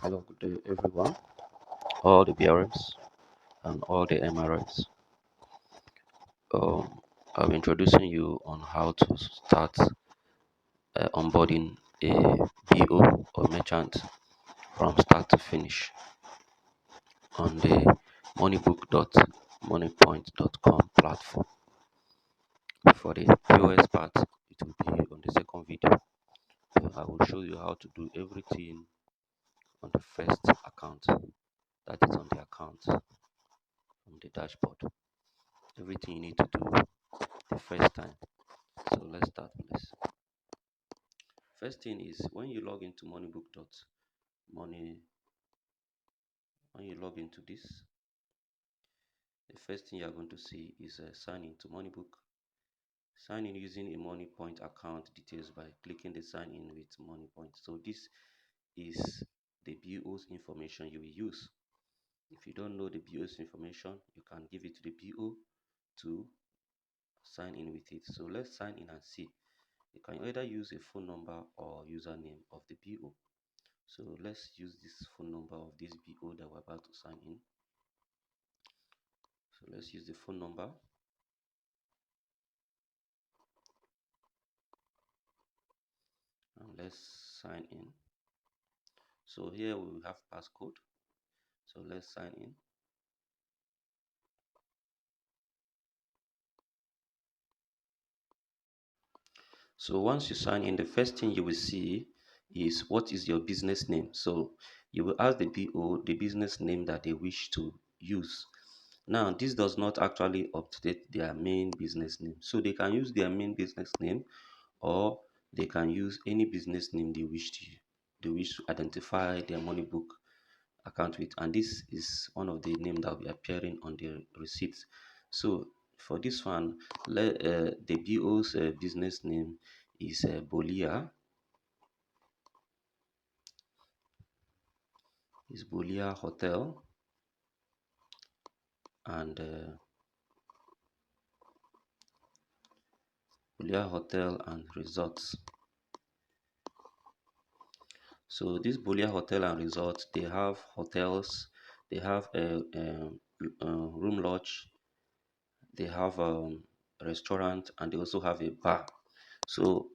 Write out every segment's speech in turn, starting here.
Hello, good day, everyone. All the BRMs and all the MRS. I'm introducing you on how to start onboarding a BO or merchant from start to finish on the moneybook.moneypoint.com platform. For the POS part, it will be on the second video. I will show you how to do everything on the first account, that is on the account on the dashboard. Everything you need to do the first time. So let's start, please. First thing is when you log into money, when you log into this, the first thing you're going to see is sign in to MoneyBook. Sign in using a MoneyPoint account details by clicking the sign in with MoneyPoint. So this is the BO's information you will use. If you don't know the BO's information, you can give it to the BO to sign in with it. So let's sign in and see. You can either use a phone number or username of the BO. So let's use this phone number of this BO that we're about to sign in. So let's use the phone number. And let's sign in. So here we will have passcode. So let's sign in. So once you sign in, the first thing you will see is what is your business name. So you will ask the BO the business name that they wish to use. Now, this does not actually update their main business name. So they can use their main business name, or they can use any business name they wish to identify their money book account with, and this is one of the names that will be appearing on the receipt. So for this one, the BO's business name is Bolia Hotel and Bolia Hotel and Resorts. So this Bolia Hotel and Resort, they have hotels, they have a room lodge, they have a restaurant, and they also have a bar. So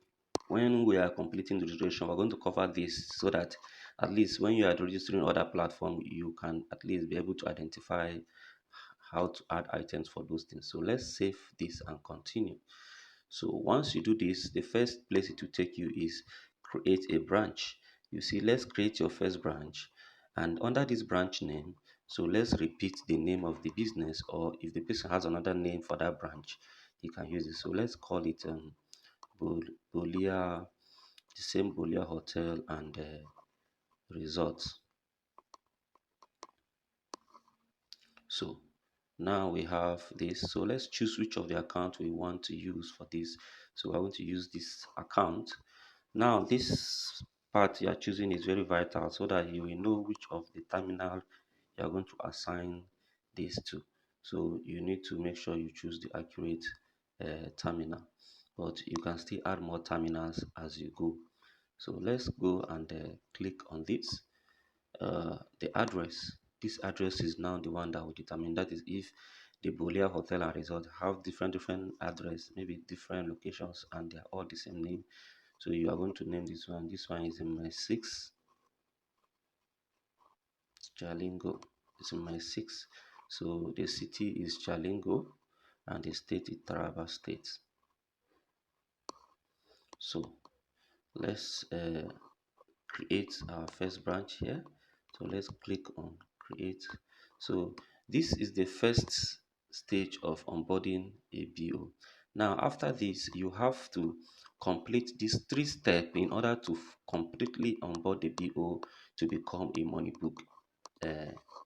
when we are completing the registration, we're going to cover this so that at least when you are registering other platform, you can at least be able to identify how to add items for those things. So let's save this and continue. So once you do this, the first place it will take you is create a branch. You see, let's create your first branch, and under this branch name, so let's repeat the name of the business, or if the person has another name for that branch, he can use it. So let's call it Bolia, the same Bolia Hotel and Resorts. So now we have this. So let's choose which of the account we want to use for this. So I want to use this account. Now this part you are choosing is very vital so that you will know which of the terminal you are going to assign this to. So you need to make sure you choose the accurate terminal, but you can still add more terminals as you go. So let's go and click on this. The address. This address is now the one that will determine, that is, if the Bolia Hotel and Resort have different address, maybe different locations, and they are all the same name. So you are going to name this one. This one is in my 6 Jalingo. It's in my 6. So the city is Jalingo and the state is Taraba State. So let's create our first branch here. So let's click on create. So this is the first stage of onboarding a BO. Now after this, you have to complete these 3 steps in order to completely onboard the BO to become a money book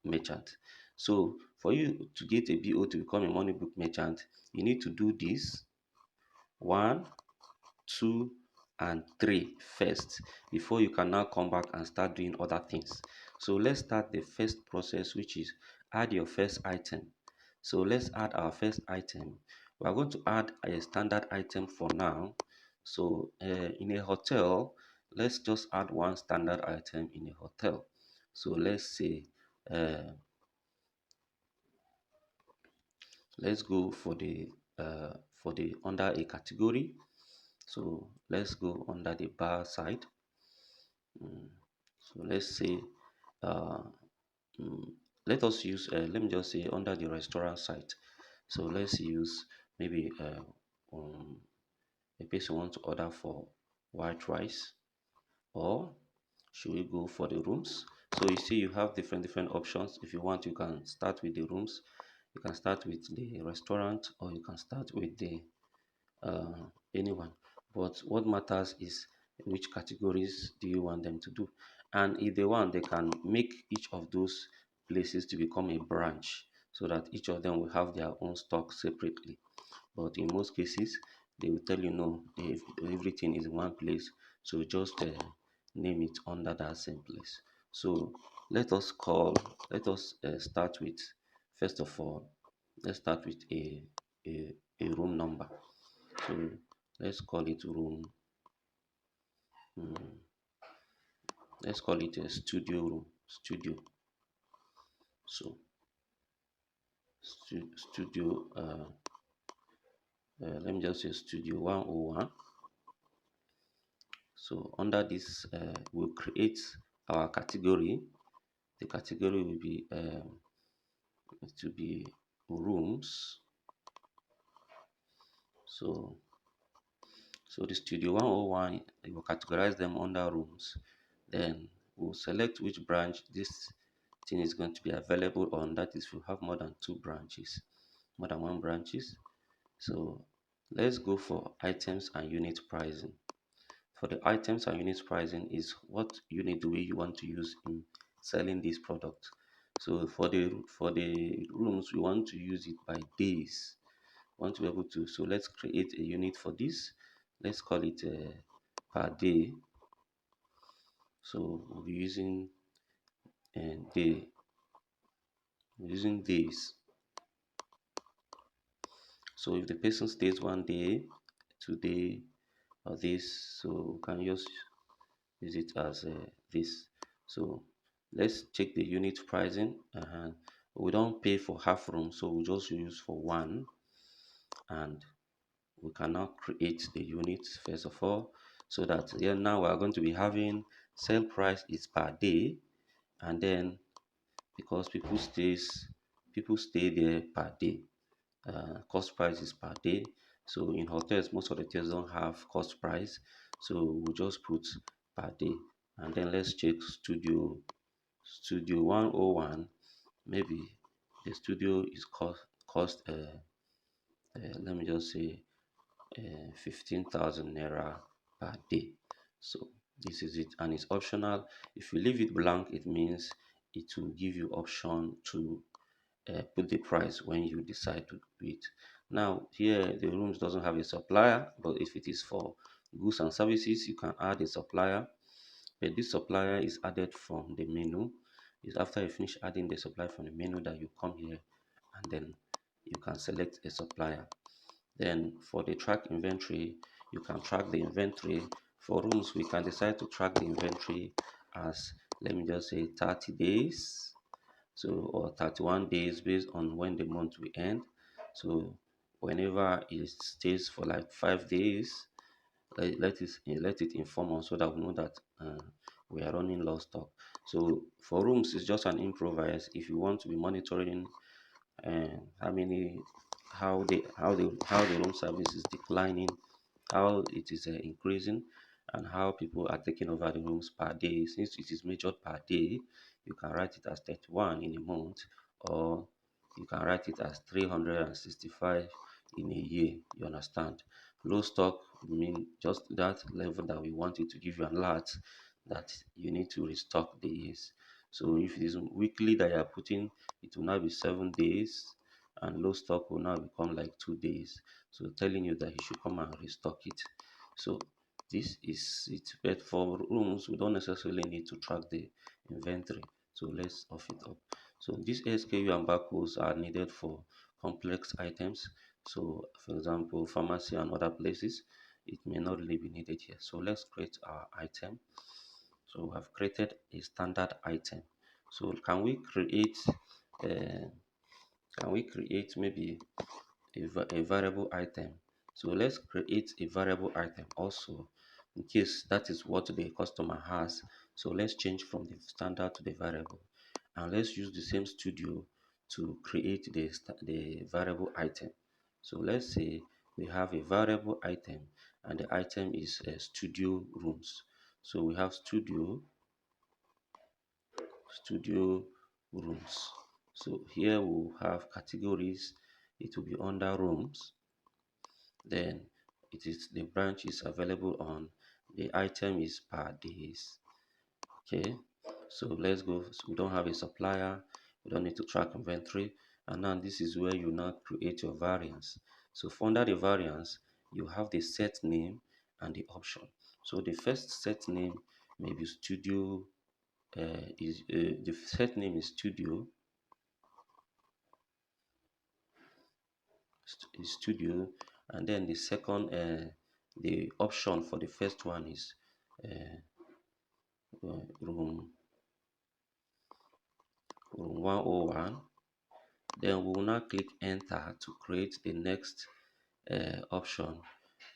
merchant. So for you to get a BO to become a money book merchant, you need to do this: 1, 2, and 3 first before you can now come back and start doing other things. So let's start the first process, which is add your first item. So let's add our first item. We are going to add a standard item for now. So in a hotel, let's just add one standard item in a hotel. So uh, let's go for the under a category. So let's go under the bar side. Mm, So let's say uh, mm, let us use let me just say under the restaurant site. So let's use maybe a person wants to order for white rice, or should we go for the rooms? So you see you have different options. If you want, you can start with the rooms, you can start with the restaurant, or you can start with the uh, anyone. But what matters is which categories do you want them to do. And if they want, they can make each of those places to become a branch so that each of them will have their own stock separately. But in most cases, they will tell you no, if everything is in one place, so just name it under that same place. So let us call, let us start with, first of all, let's start with a room number. So let's call it room, mm, let's call it a studio room, studio. So studio, let me just say studio 101. So under this, we'll create our category. The category will be to be rooms. So the studio 101, you will categorize them under rooms. Then we'll select which branch this thing is going to be available on. That is, we have more than two branches, more than one branches. So let's go for items and unit pricing. For the items and unit pricing is what unit do you want to use in selling this product. So for the rooms, we want to use it by days. We want to be able to. So let's create a unit for this. Let's call it per day. So we'll be using day, using days. So if the person stays 1 day, 2 day, or this, so we can just use it as this. So let's check the unit pricing. We don't pay for half room, so we just use for one, and we can now create the units first of all, so that here now we are going to be having sale price is per day, and then because people stay there per day, cost price is per day. So in hotels, most of the hotels don't have cost price, so we just put per day. And then let's check studio 101. Maybe the studio is cost let me just say 15,000 naira per day. So this is it, and it's optional. If you leave it blank, it means it will give you option to put the price when you decide to do it. Now here the rooms doesn't have a supplier, but if it is for goods and services, you can add a supplier. But this supplier is added from the menu. It's after you finish adding the supplier from the menu that you come here, and then you can select a supplier. Then for the track inventory, you can track the inventory. For rooms, we can decide to track the inventory as, let me just say, 30 days, so, or 31 days based on when the month will end. So whenever it stays for like 5 days, let it inform us so that we know that we are running low stock. So for rooms, it's just an improvise. If you want to be monitoring how many how the room service is declining, how it is increasing, and how people are taking over the rooms per day. Since it is measured per day, you can write it as 31 in a month, or you can write it as 365 in a year. You understand? Low stock mean just that level that we want it to give you an alert that you need to restock the years. So if it is weekly that you are putting, it will now be 7 days, and low stock will now become like 2 days. So telling you that you should come and restock it. So this is it. But for rooms, we don't necessarily need to track the inventory. So let's off it up. So these SKU and barcodes are needed for complex items. So for example, pharmacy and other places, it may not really be needed here. So let's create our item. So we have created a standard item. So can we create maybe a variable item? So let's create a variable item also in case that is what the customer has. So let's change from the standard to the variable, and let's use the same studio to create the variable item. So let's say we have a variable item and the item is studio rooms. So we have studio rooms. So here we'll have categories. It will be under rooms. Then it is the branch is available on, the item is per days. Okay, so let's go. So we don't have a supplier, we don't need to track inventory, and now this is where you now create your variance. So for under the variance, you have the set name and the option. So the first set name may be studio, is the set name is studio, and then the second the option for the first one is room 101. Then we will now click enter to create the next option.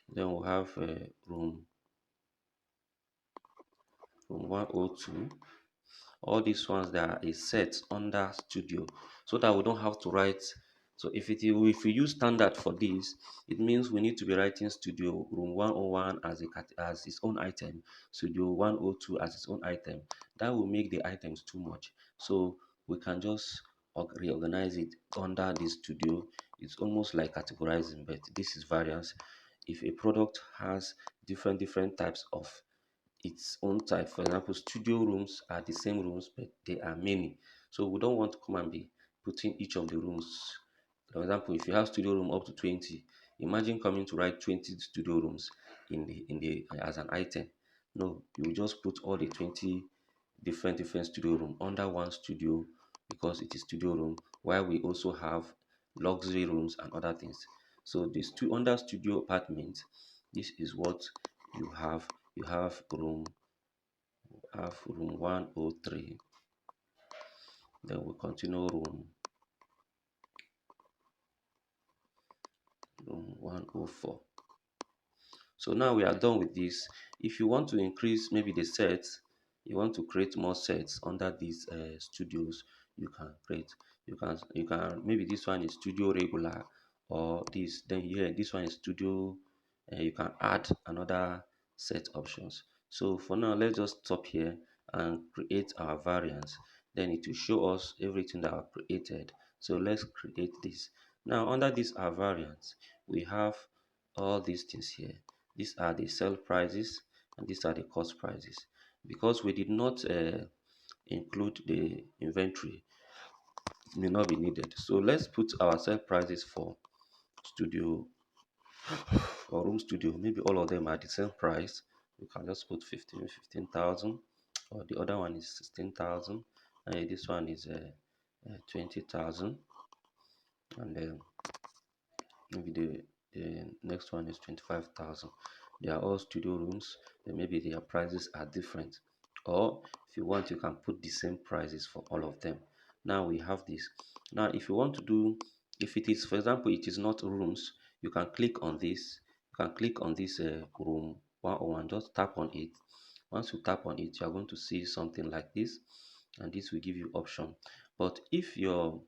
Then we'll have room 102. All these ones that is set under studio, so that we don't have to write. So if we use standard for this, it means we need to be writing studio room 101 as its own item, studio 102 as its own item. That will make the items too much. So we can just reorganize it under this studio. It's almost like categorizing, but this is variance. If a product has different types of its own type. For example, studio rooms are the same rooms, but they are many. So we don't want to come and be putting each of the rooms. For example, if you have studio room up to 20, imagine coming to write 20 studio rooms in the as an item. No, you just put all the 20 different studio room under one studio because it is studio room, while we also have luxury rooms and other things. So this two under studio apartment, this is what you have. You have room 103. Then we continue room 104. So now we are done with this. If you want to increase maybe the sets, you want to create more sets under these studios, you can create. You can maybe this one is studio regular, or this, then here this one is studio. You can add another set options. So for now, let's just stop here and create our variants. Then it will show us everything that I've created. So let's create this. Now under this our variants, we have all these things here. These are the sell prices and these are the cost prices. Because we did not include the inventory, it may not be needed. So let's put our sell prices for studio or room studio. Maybe all of them are the same price. You can just put 15,000, or the other one is 16,000, and this one is 20,000, and then maybe the next one is 25,000. They are all studio rooms, then maybe their prices are different. Or if you want, you can put the same prices for all of them. Now we have this. Now if you want to do, if it is, for example, it is not rooms, you can click on this. You can click on this room 101, just tap on it. Once you tap on it, you are going to see something like this, and this will give you option. But if your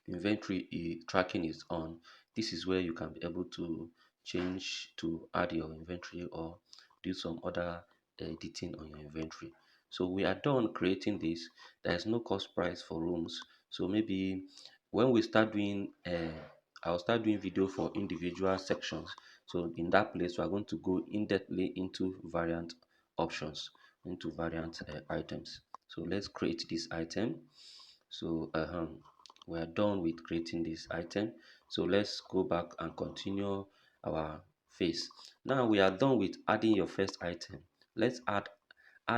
inventory tracking is on, this is where you can be able to change to add your inventory or do some other editing on your inventory. So we are done creating this. There is no cost price for rooms. So maybe when we start doing I'll start doing video for individual sections. So in that place we are going to go in depthly into variant options, into variant items. So let's create this item. So we are done with creating this item. So let's go back and continue our phase. Now we are done with adding your first item. Let's add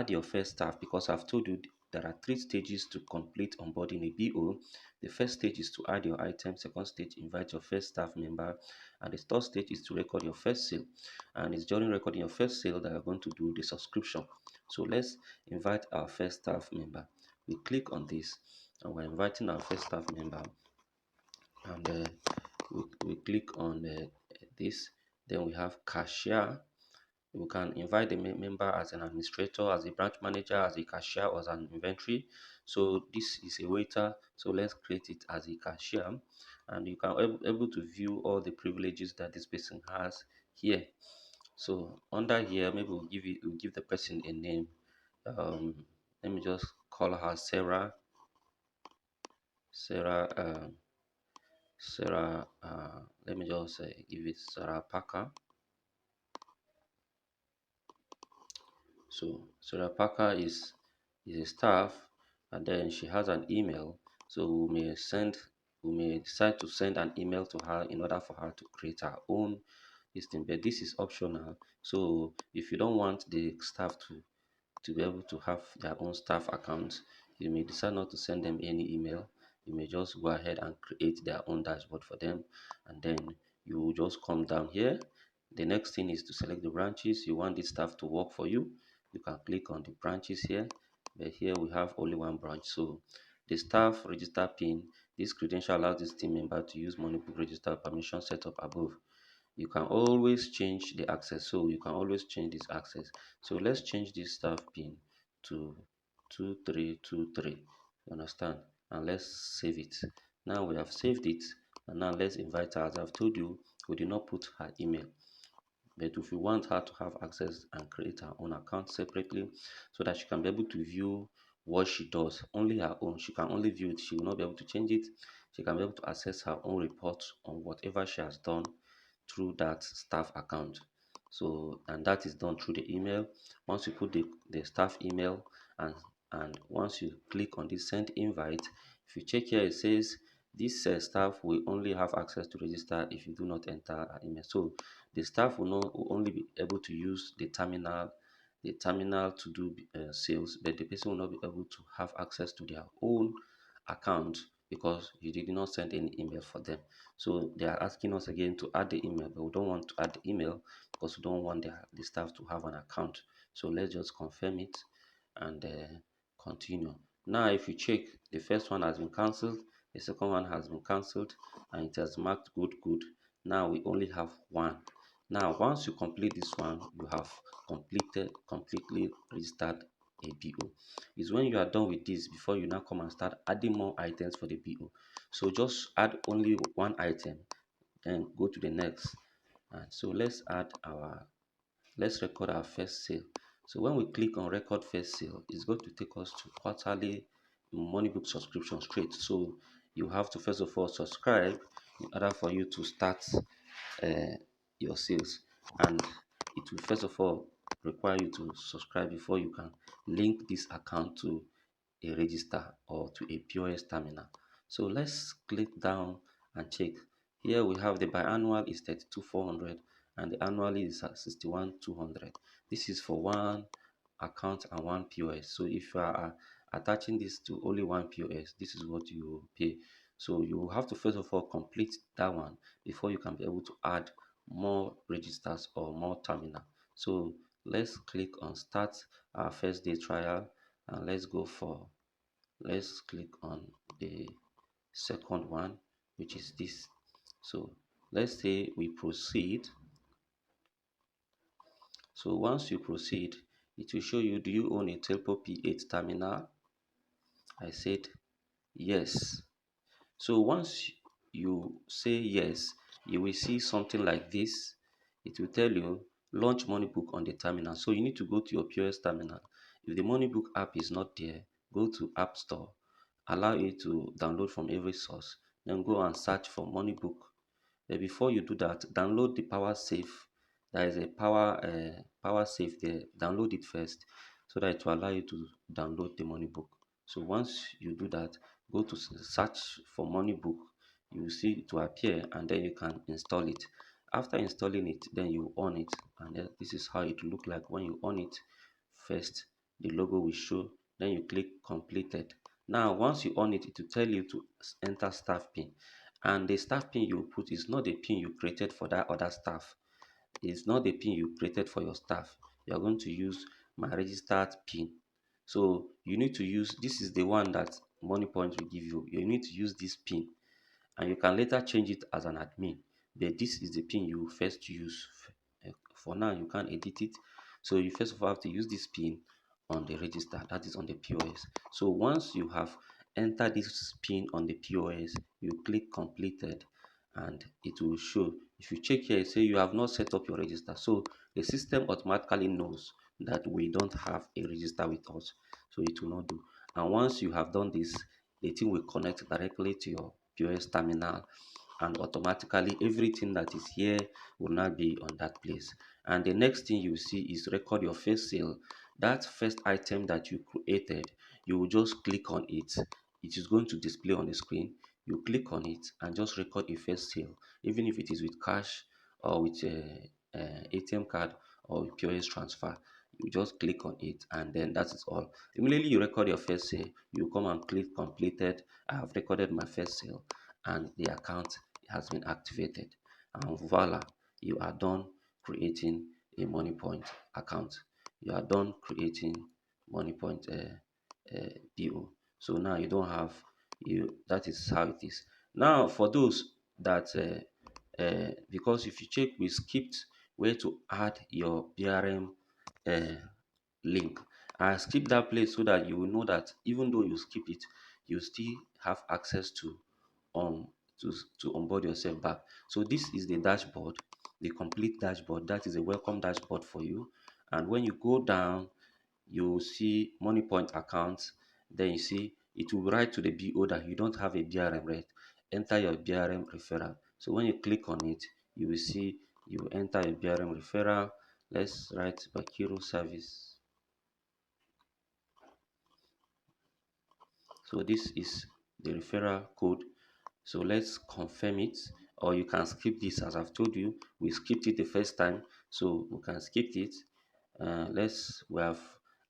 your first staff, because I've told you there are 3 stages to complete onboarding a BO. The first stage is to add your item, second stage invite your first staff member, and the third stage is to record your first sale. And it's during recording your first sale that you're going to do the subscription. So let's invite our first staff member. we click on this and we're inviting our first staff member, and we click on this. Then we have cashier. We can invite the member as an administrator, as a branch manager, as a cashier, or as an inventory. So this is a waiter. So let's create it as a cashier, and you can able to view all the privileges that this person has here. So under here, maybe we'll give the person a name. Um, Let me just call her Sarah. Sarah. Sarah. Let me just give it Sarah Parker. So Sarah Parker is a staff, and then she has an email. So we may decide to send an email to her in order for her to create her own this thing. But this is optional. So if you don't want the staff to be able to have their own staff accounts, you may decide not to send them any email. You may just go ahead and create their own dashboard for them, and then you will just come down here. The next thing is to select the branches you want this staff to work for you. You can click on the branches here, but here we have only one branch. So the staff register pin, this credential allows this team member to use MoneyBook register permission set up above. You can always change the access, so you can always change this access. So let's change this staff pin to 2323, you understand, and let's save it. Now we have saved it, and now let's invite her. As I've told you, we did not put her email, but if you want her to have access and create her own account separately so that she can be able to view what she does, only her own, she can only view it, she will not be able to change it. She can be able to access her own reports on whatever she has done through that staff account. So, and that is done through the email. Once you put the staff email, and once you click on this send invite, if you check here, it says this staff will only have access to register if you do not enter an email. So the staff will only be able to use the terminal to do sales, but the person will not be able to have access to their own account because you did not send any email for them. So they are asking us again to add the email, but we don't want to add the email because we don't want the staff to have an account. So let's just confirm it and continue. Now if you check, the first one has been cancelled, the second one has been cancelled, and it has marked good. Now we only have one. Now once you complete this one, you have completely registered a BO. Is when you are done with this before you now come and start adding more items for the BO. So just add only one item, then go to the next. And so let's record our first sale. So when we click on record first sale, it's going to take us to quarterly MoneyBook subscription straight. So you have to first of all subscribe in order for you to start uh, your sales, and it will first of all require you to subscribe before you can link this account to a register or to a POS terminal. So let's click down and check. Here we have the biannual is 32,400 and the annually is at 61,200. This is for one account and one POS. So if you are attaching this to only one POS, this is what you pay. So you have to first of all complete that one before you can be able to add more registers or more terminal. So let's click on start our first day trial, and let's click on the second one, which is this. So let's say we proceed. So once you proceed, it will show you, do you own a Telpo P8 terminal? I said yes. So once you say yes, you will see something like this. It will tell you launch MoneyBook on the terminal. So you need to go to your POS terminal. If the MoneyBook app is not there, go to App Store, allow it to download from every source, then go and search for MoneyBook. But before you do that, download the Power Safe. There is a Power Safe there. Download it first so that it will allow you to download the MoneyBook. So once you do that, go to search for MoneyBook. You will see it will appear, and then you can install it. After installing it, then you on it, and then this is how it will look like when you on it. First, the logo will show, then you click completed. Now once you on it, it will tell you to enter staff pin, and the staff pin you put is not the pin you created for that other staff. It's not the pin you created for your staff. You are going to use my registered pin. So you need to use, this is the one that MoneyPoint will give you. You need to use this pin, and you can later change it as an admin, but this is the pin you first use. For now you can't edit it, so you first of all have to use this pin on the register, that is on the POS. So once you have entered this pin on the POS, you click completed, and it will show. If you check here, say you have not set up your register, so the system automatically knows that we don't have a register with us, so it will not do. And once you have done this, the thing will connect directly to your POS terminal, and automatically everything that is here will not be on that place. And the next thing you see is record your first sale. That first item that you created, you will just click on it. It is going to display on the screen. You click on it and just record a first sale, even if it is with cash or with a ATM card or POS transfer. You just click on it, and then that is all. Immediately you record your first sale, you come and click completed. I have recorded my first sale, and the account has been activated, and voila, you are done creating a MoneyPoint account. You are done creating MoneyPoint PO. So now you don't have, you, that is how it is. Now for those that because if you check, we skipped where to add your BRM uh, link. I skip that place so that you will know that even though you skip it, you still have access to um to onboard yourself back. So this is the dashboard, the complete dashboard. That is a welcome dashboard for you. And when you go down, you see MoneyPoint accounts. Then you see it will write to the BO that you don't have a BRM rate. Enter your BRM referral. So when you click on it, you will see you enter a BRM referral. Let's write Bakiro service. So this is the referral code. So let's confirm it, or you can skip this. As I've told you, we skipped it the first time, so we can skip it. We have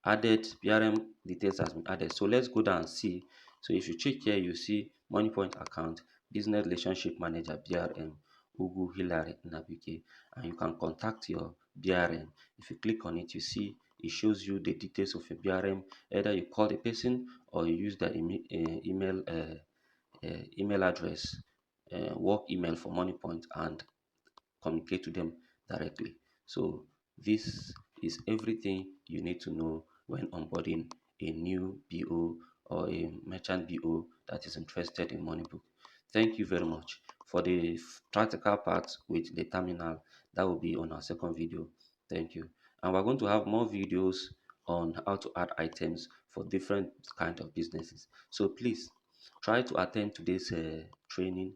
added BRM details has been added. So let's go down and see. So if you check here, you see MoneyPoint account, business relationship manager, BRM, Ugu Hilary Nabike, and you can contact your BRM. If you click on it, you see it shows you the details of a BRM. Either you call the person or you use the email address, work email for MoneyPoint, and communicate to them directly. So this is everything you need to know when onboarding a new BO or a merchant BO that is interested in MoneyBook. Thank you very much. For the practical part with the terminal, that will be on our second video. Thank you. And we're going to have more videos on how to add items for different kind of businesses. So please try to attend today's training.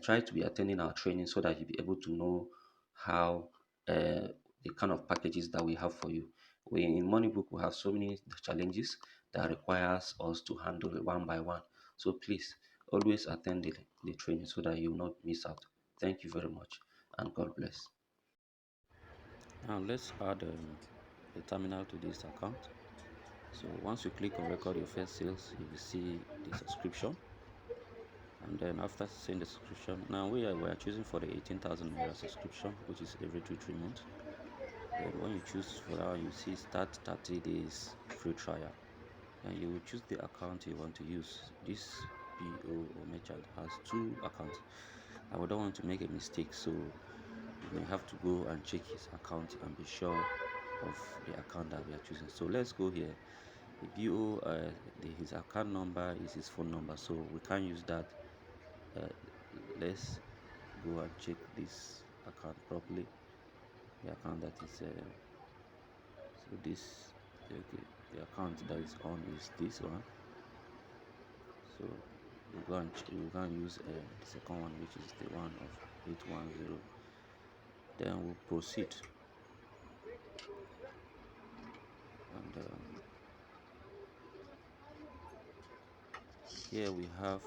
Try to be attending our training so that you'll be able to know how the kind of packages that we have for you. We in MoneyBook we have so many challenges that requires us to handle it one by one. So please always attend the training so that you will not miss out. Thank you very much, and God bless. Now let's add the terminal to this account. So once you click on record your first sales, you will see the subscription. And then after seeing the subscription, now we are choosing for the 18,000 naira subscription, which is every 2-3 months. Then when you choose for that, you see start 30 days free trial, and you will choose the account you want to use. This BO or merchant has two accounts, and we don't want to make a mistake, so you may have to go and check his account and be sure of the account that we are choosing. So let's go here. The BO, his account number is his phone number, so we can't use that. Let's go and check this account properly. The account that is so this, okay, the account that is on is this one. So we're going to use the second one, which is the one of 810. Then we'll proceed, and here we have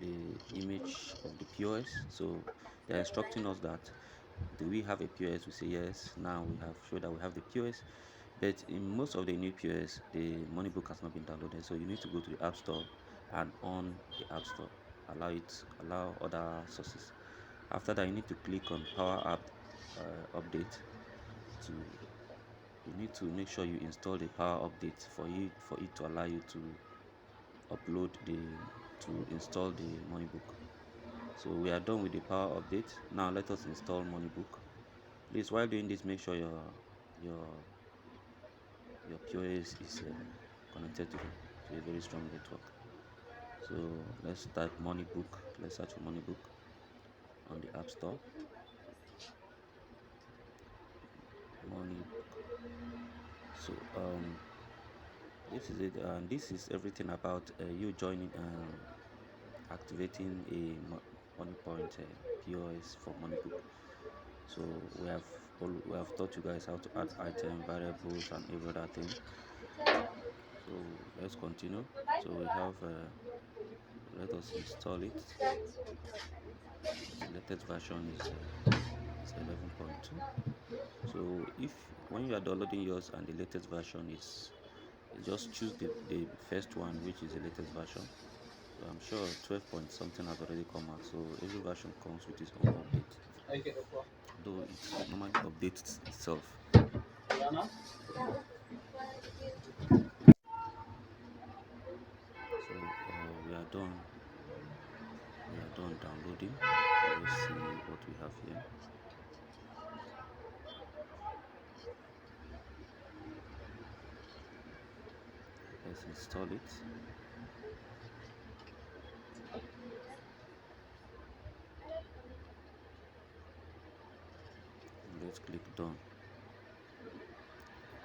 the image of the POS. So they're instructing us that, do we have a POS? We say yes. Now we have showed that we have the POS, but in most of the new POS, the MoneyBook has not been downloaded. So you need to go to the App Store and on the App Store, allow other sources. After that, you need to click on Power App Update to you need to make sure you install the power update for it to allow you to upload the to install the MoneyBook. So we are done with the power update. Now let us install MoneyBook. Please, while doing this, make sure your your POS is connected to a very strong network. So let's type MoneyBook. Let's search for MoneyBook on the App Store. MoneyBook. So this is it, and this is everything about you joining activating a money point POS for MoneyBook. So we have taught you guys how to add item variables and every other thing. So let's continue. So we have let us install it. The latest version is 11.2. So if when you are downloading yours and the latest version is, just choose the first one, which is the latest version. So I'm sure 12 point something has already come out. So every version comes with its own update, though it normally updates itself. So we are done downloading. So let's see what we have here. Let's install it. Let's click done.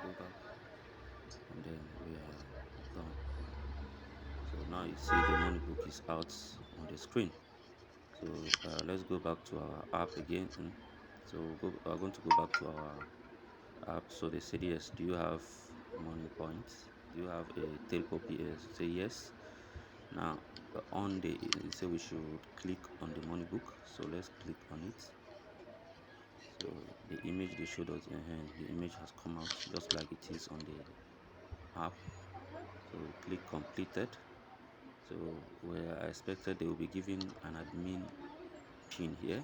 Go back, and then we are done. So now you see the MoneyBook is out on the screen. So let's go back to our app again. We're going to go back to our app. So they said yes, do you have money points? Do you have a telco PS? Say yes. Now on the it say we should click on the MoneyBook. So let's click on it. So the image they showed us in hand, the image has come out just like it is on the app. So click completed. So where I expected they will be giving an admin pin here.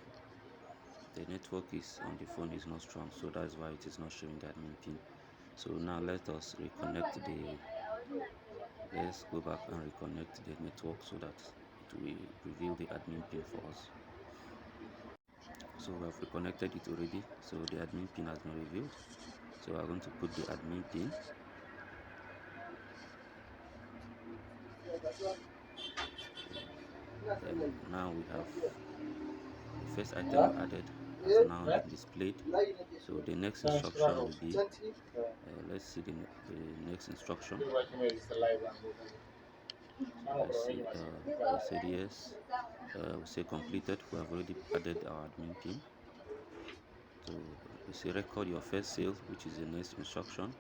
The network is on the phone is not strong, so that's why it is not showing the admin pin. So now let us reconnect the let's go back and reconnect the network so that it will reveal the admin pin for us. So we have reconnected it already, so the admin pin has been revealed. So we're going to put the admin pin. So then now we have the first item we added has now been displayed. So the next instruction will be let's see the next instruction. So let's see, they said yes, we say completed. We have already added our admin pin. So we say record your first sale, which is the next instruction.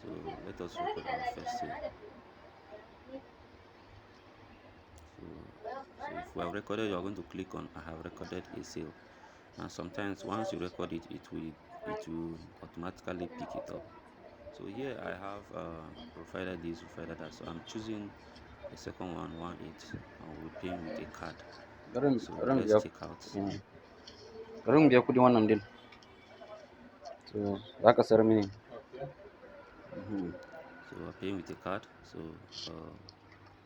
So let us record our first sale. So if we have recorded, you are going to click on I have recorded a sale. Now sometimes once you record it, it will automatically pick it up. So here I have provided this, provided that. So I'm choosing the second one, 1.8, and we'll be paying with a card. So let's check out. Orang biar aku di mana din? So, dah kasar mini. So we're paying with a card. So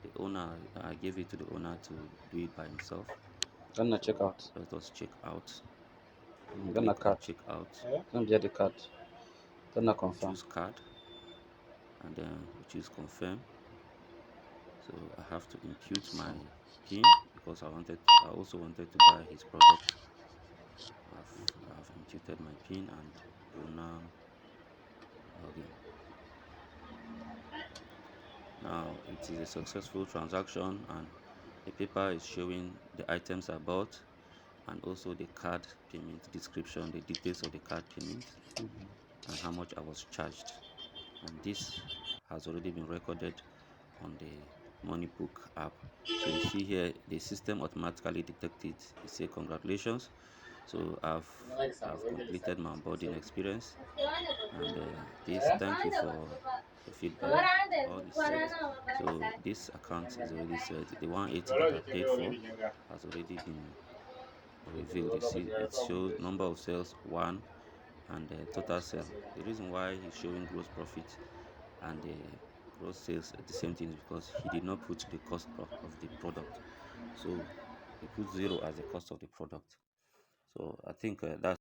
the owner, I gave it to the owner to do it by himself. Then So check out. let us check out. Then Click on card. check out. Then biar the card. Then confirm. Choose card, and then we choose confirm. So I have to impute my PIN because I also wanted to buy his product. I've imputed my PIN and will now log in. Now it is a successful transaction, and the paper is showing the items I bought and also the card payment description, the details of the card payment and how much I was charged. And this has already been recorded on the MoneyBook app. So you see here the system automatically detected it. It say congratulations. So I've completed my onboarding experience, and this thank you for your feedback. All is set. So this account is already set. The 180 that I paid for has already been revealed. You see it shows number of sales 1, and total sale. The reason why he's showing gross profit and gross sales at the same thing is because he did not put the cost of the product. So he put zero as the cost of the product. So I think that's